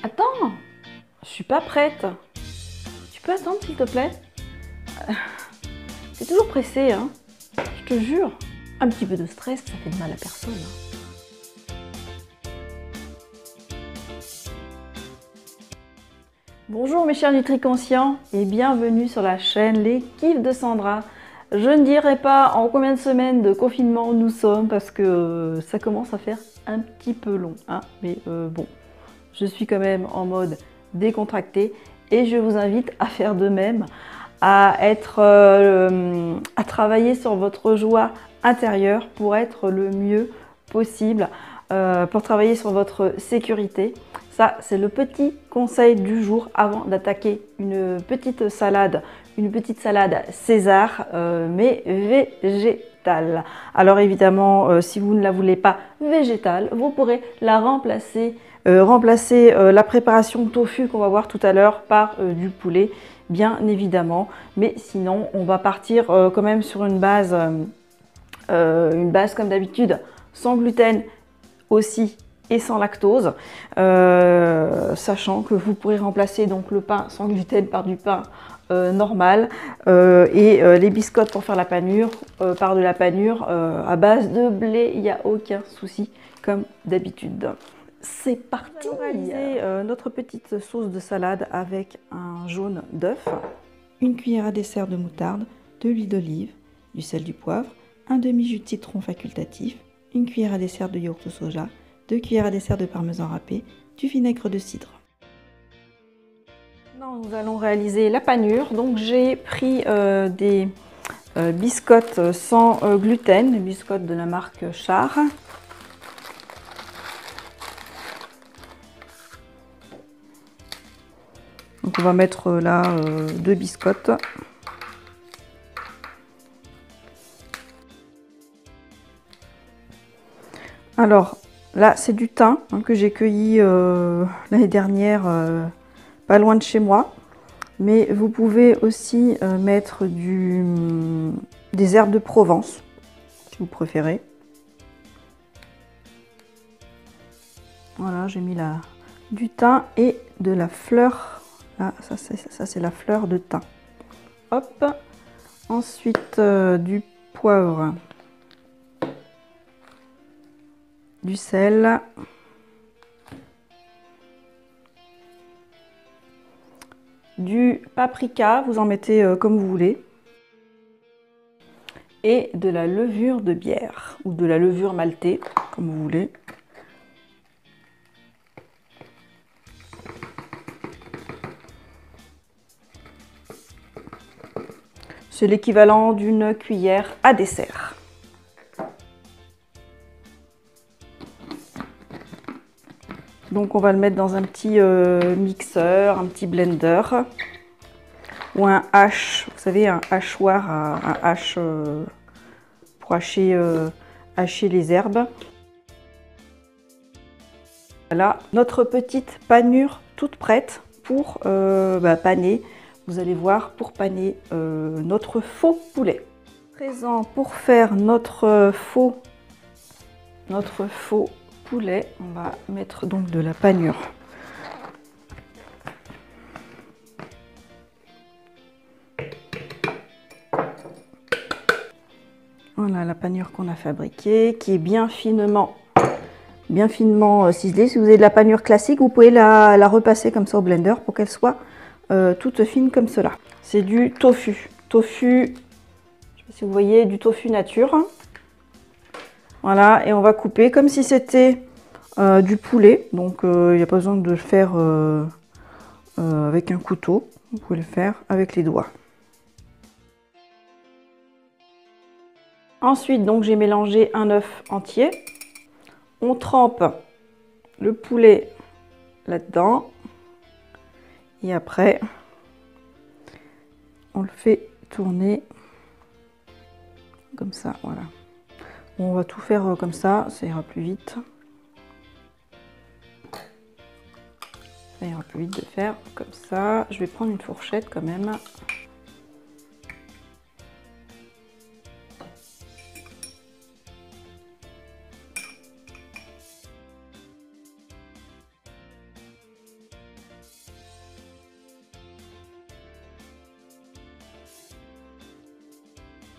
Attends, je suis pas prête. Tu peux attendre s'il te plaît? T'es toujours pressé, hein? Je te jure. Un petit peu de stress, ça fait de mal à personne. Bonjour mes chers nutri-conscients et bienvenue sur la chaîne Les Kiffs de Sandra. Je ne dirai pas en combien de semaines de confinement nous sommes parce que ça commence à faire un petit peu long, hein, mais bon, je suis quand même en mode décontracté et je vous invite à faire de même, à travailler sur votre joie intérieure pour être le mieux possible, pour travailler sur votre sécurité. Ça, c'est le petit conseil du jour avant d'attaquer une petite salade César, mais végétale. Alors évidemment, si vous ne la voulez pas végétale, vous pourrez la remplacer la préparation tofu qu'on va voir tout à l'heure par du poulet, bien évidemment. Mais sinon, on va partir quand même sur une base comme d'habitude, sans gluten aussi et sans lactose, sachant que vous pourrez remplacer donc le pain sans gluten par du pain normal et les biscottes pour faire la panure par de la panure à base de blé, il n'y a aucun souci comme d'habitude. C'est parti! On va réaliser notre petite sauce de salade avec un jaune d'œuf, une cuillère à dessert de moutarde, de l'huile d'olive, du sel, du poivre, un demi-jus de citron facultatif, une cuillère à dessert de yaourt au soja, 2 cuillères à dessert de parmesan râpé, du vinaigre de cidre. Maintenant, nous allons réaliser la panure. Donc j'ai pris des biscottes sans gluten, des biscottes de la marque Char. Donc on va mettre là 2 biscottes. Alors là c'est du thym hein, que j'ai cueilli l'année dernière pas loin de chez moi. Mais vous pouvez aussi mettre des herbes de Provence si vous préférez. Voilà, j'ai mis du thym et de la fleur. Là, ça c'est la fleur de thym. Hop. Ensuite du poivre, du sel, du paprika, vous en mettez comme vous voulez, et de la levure de bière ou de la levure maltée, comme vous voulez. C'est l'équivalent d'une cuillère à dessert. Donc on va le mettre dans un petit mixeur, un petit blender ou un hache, vous savez, un hachoir, un hache pour hacher les herbes. Voilà, notre petite panure toute prête pour paner. Vous allez voir, pour paner notre faux poulet. Présent pour faire notre faux poulet, on va mettre donc de la panure. Voilà la panure qu'on a fabriquée, qui est bien finement ciselée. Si vous avez de la panure classique, vous pouvez la repasser comme ça au blender pour qu'elle soit toute fine comme cela. C'est du tofu. Tofu, je ne sais pas si vous voyez, du tofu nature. Voilà, et on va couper comme si c'était du poulet. Donc il n'y a pas besoin de le faire avec un couteau. Vous pouvez le faire avec les doigts. Ensuite, donc j'ai mélangé un œuf entier. On trempe le poulet là-dedans. Et après, on le fait tourner comme ça, voilà. On va tout faire comme ça ira plus vite. Ça ira plus vite de faire comme ça. Je vais prendre une fourchette quand même.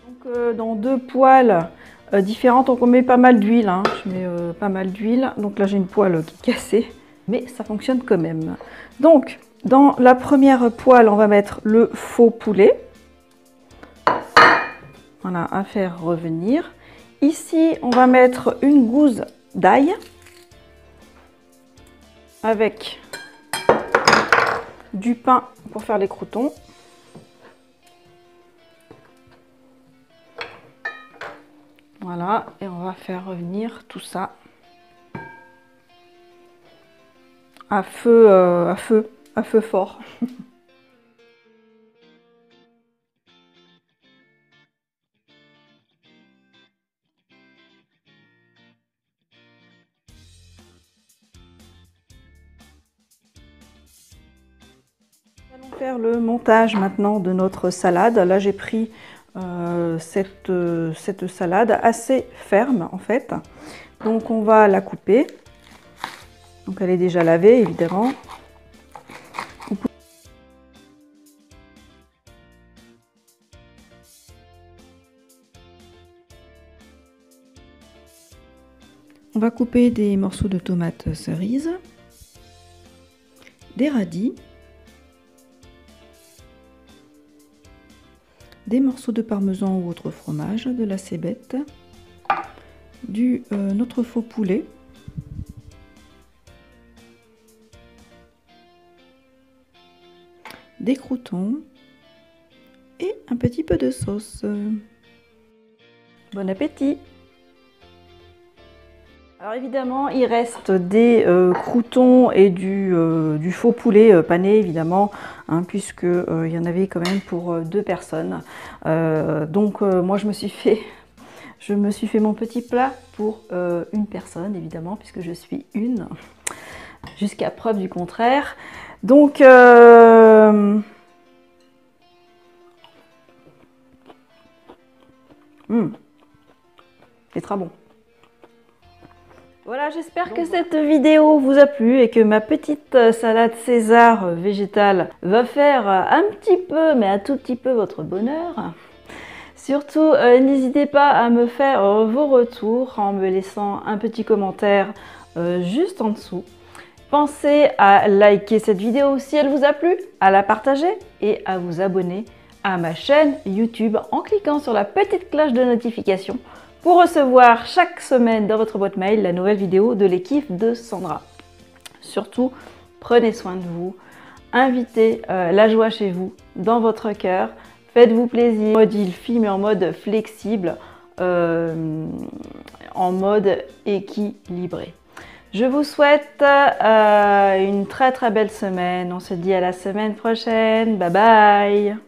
Donc, dans 2 poêles différentes, donc on met pas mal d'huile, hein. Je mets pas mal d'huile. Donc là j'ai une poêle qui est cassée, mais ça fonctionne quand même. Donc dans la première poêle, on va mettre le faux poulet. Voilà, à faire revenir. Ici, on va mettre une gousse d'ail avec du pain pour faire les croûtons. Voilà, et on va faire revenir tout ça à feu fort. Nous allons faire le montage maintenant de notre salade. Là, j'ai pris cette salade assez ferme en fait. Donc, on va la couper. Donc, elle est déjà lavée évidemment. On va couper des morceaux de tomates cerises, des radis, des morceaux de parmesan ou autre fromage, de la cébette, notre faux poulet, des croûtons et un petit peu de sauce. Bon appétit! Alors évidemment, il reste des croûtons et du faux poulet pané évidemment, hein, puisque il y en avait quand même pour 2 personnes. Donc moi je me suis fait mon petit plat pour une personne évidemment, puisque je suis une, jusqu'à preuve du contraire. Donc c'est très bon. Voilà, j'espère que cette vidéo vous a plu et que ma petite salade César végétale va faire un petit peu, mais un tout petit peu votre bonheur. Surtout, n'hésitez pas à me faire vos retours en me laissant un petit commentaire juste en dessous. Pensez à liker cette vidéo si elle vous a plu, à la partager et à vous abonner à ma chaîne YouTube en cliquant sur la petite cloche de notification pour recevoir chaque semaine dans votre boîte mail la nouvelle vidéo de l'équipe de Sandra. Surtout, prenez soin de vous, invitez la joie chez vous, dans votre cœur, faites-vous plaisir, en mode il-film et en mode flexible, en mode équilibré. Je vous souhaite une très belle semaine, on se dit à la semaine prochaine, bye bye!